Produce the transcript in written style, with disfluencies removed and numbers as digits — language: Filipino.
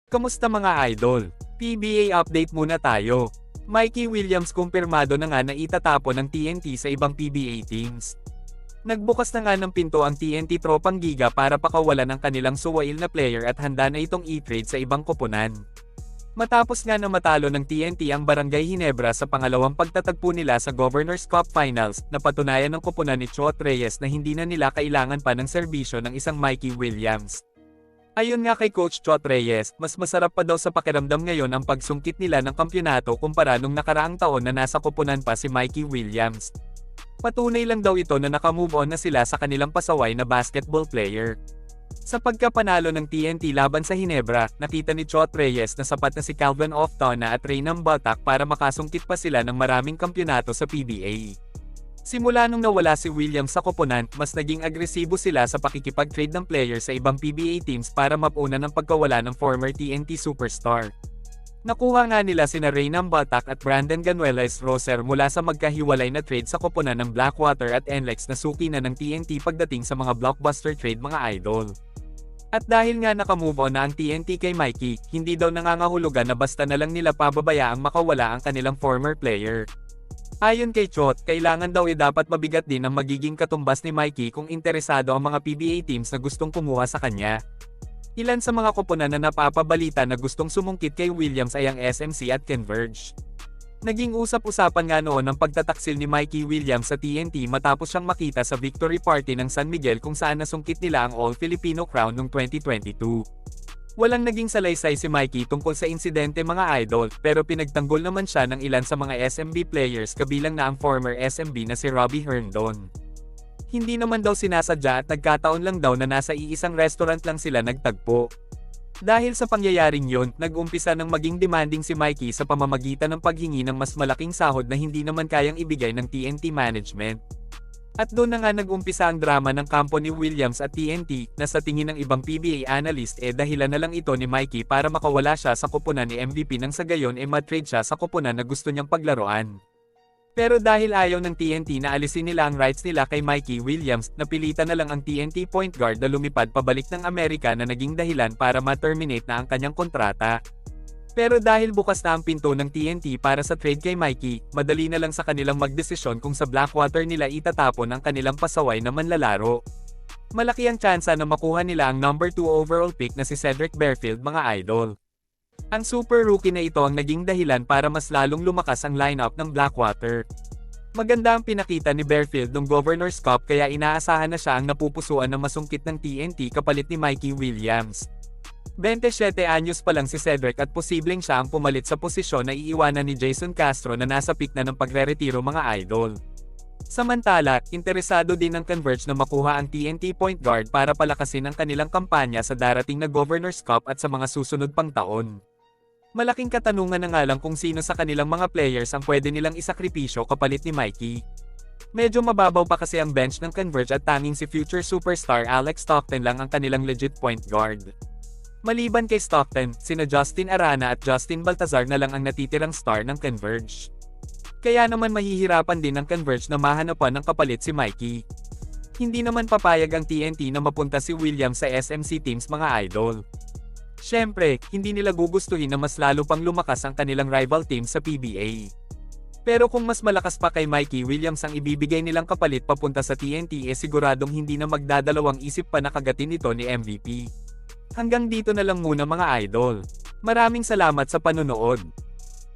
Kamusta mga idol? PBA update muna tayo. Mikey Williams kumpirmado na nga na itatapon ng TNT sa ibang PBA teams. Nagbukas na nga ng pinto ang TNT Tropang Giga para pakawalan ang kanilang suwail na player at handa na itong i-trade sa ibang koponan. Matapos nga na matalo ng TNT ang Barangay Ginebra sa pangalawang pagtatagpo nila sa Governor's Cup Finals, napatunayan ng koponan ni Chot Reyes na hindi na nila kailangan pa ng serbisyo ng isang Mikey Williams. Ayon nga kay Coach Chot Reyes, mas masarap pa daw sa pakiramdam ngayon ang pagsungkit nila ng kampyonato kumpara nung nakaraang taon na nasa koponan pa si Mikey Williams. Patunay lang daw ito na nakamove on na sila sa kanilang pasaway na basketball player. Sa pagkapanalo ng TNT laban sa Ginebra, nakita ni Chot Reyes na sapat na si Calvin Oftona at Reynam Batak para makasungkit pa sila ng maraming kampyonato sa PBA. Simula nung nawala si Williams sa koponan, mas naging agresibo sila sa pakikipag-trade ng player sa ibang PBA teams para mapunan ang pagkawala ng former TNT superstar. Nakuha nga nila sina Reynam Batak at Brandon Ganuelas Roser mula sa magkahiwalay na trade sa koponan ng Blackwater at NLEX na suki na ng TNT pagdating sa mga blockbuster trade mga idol. At dahil nga nakamove on na ang TNT kay Mikey, hindi daw nangangahulugan na basta na lang nila pababayaang makawala ang kanilang former player. Ayon kay Chot, kailangan daw dapat mabigat din ang magiging katumbas ni Mikey kung interesado ang mga PBA teams na gustong kumuha sa kanya. Ilan sa mga koponan na napapabalita na gustong sumungkit kay Williams ay ang SMC at Converge. Naging usap-usapan nga noon ang pagtataksil ni Mikey Williams sa TNT matapos siyang makita sa victory party ng San Miguel kung saan nasungkit nila ang All-Filipino Crown noong 2022. Walang naging salaysay si Mikey tungkol sa insidente mga idol, pero pinagtanggol naman siya ng ilan sa mga SMB players kabilang na ang former SMB na si Robbie Herndon. Hindi naman daw sinasadya at nagkataon lang daw na nasa iisang restaurant lang sila nagtagpo. Dahil sa pangyayaring yon, nag-umpisa ng maging demanding si Mikey sa pamamagitan ng paghingi ng mas malaking sahod na hindi naman kayang ibigay ng TNT management. At doon na nga nag-umpisa ang drama ng kampo ni Williams at TNT, na sa tingin ng ibang PBA analyst dahilan na lang ito ni Mikey para makawala siya sa koponan ni MVP nang sa gayon matrade siya sa koponan na gusto niyang paglaruan. Pero dahil ayaw ng TNT na alisin nila ang rights nila kay Mikey Williams, napilitan na lang ang TNT point guard na lumipad pabalik ng Amerika na naging dahilan para ma-terminate na ang kanyang kontrata. Pero dahil bukas na ang pinto ng TNT para sa trade kay Mikey, madali na lang sa kanilang magdesisyon kung sa Blackwater nila itatapon ang kanilang pasaway na manlalaro. Malaki ang tsansa na makuha nila ang number 2 overall pick na si Cedric Bearfield mga idol. Ang super rookie na ito ang naging dahilan para mas lalong lumakas ang lineup ng Blackwater. Maganda ang pinakita ni Bearfield nung Governor's Cup kaya inaasahan na siya ang napupusuan na masungkit ng TNT kapalit ni Mikey Williams. 27 anyos pa lang si Cedric at posibleng siya ang pumalit sa posisyon na iiwanan ni Jason Castro na nasa peak na ng pagre-retiro mga idol. Samantala, interesado din ng Converge na makuha ang TNT point guard para palakasin ang kanilang kampanya sa darating na Governor's Cup at sa mga susunod pang taon. Malaking katanungan na nga lang kung sino sa kanilang mga players ang pwede nilang isakripisyo kapalit ni Mikey. Medyo mababaw pa kasi ang bench ng Converge at tanging si future superstar Alex Stockton lang ang kanilang legit point guard. Maliban kay Stockton, sina Justin Arana at Justin Baltazar na lang ang natitirang star ng Converge. Kaya naman mahihirapan din ang Converge na mahanapan ng kapalit si Mikey. Hindi naman papayag ang TNT na mapunta si Williams sa SMC teams mga idol. Siyempre, hindi nila gugustuhin na mas lalo pang lumakas ang kanilang rival team sa PBA. Pero kung mas malakas pa kay Mikey Williams ang ibibigay nilang kapalit papunta sa TNT siguradong hindi na magdadalawang isip pa na kagatin ito ni MVP. Hanggang dito na lang muna mga idol. Maraming salamat sa panonood.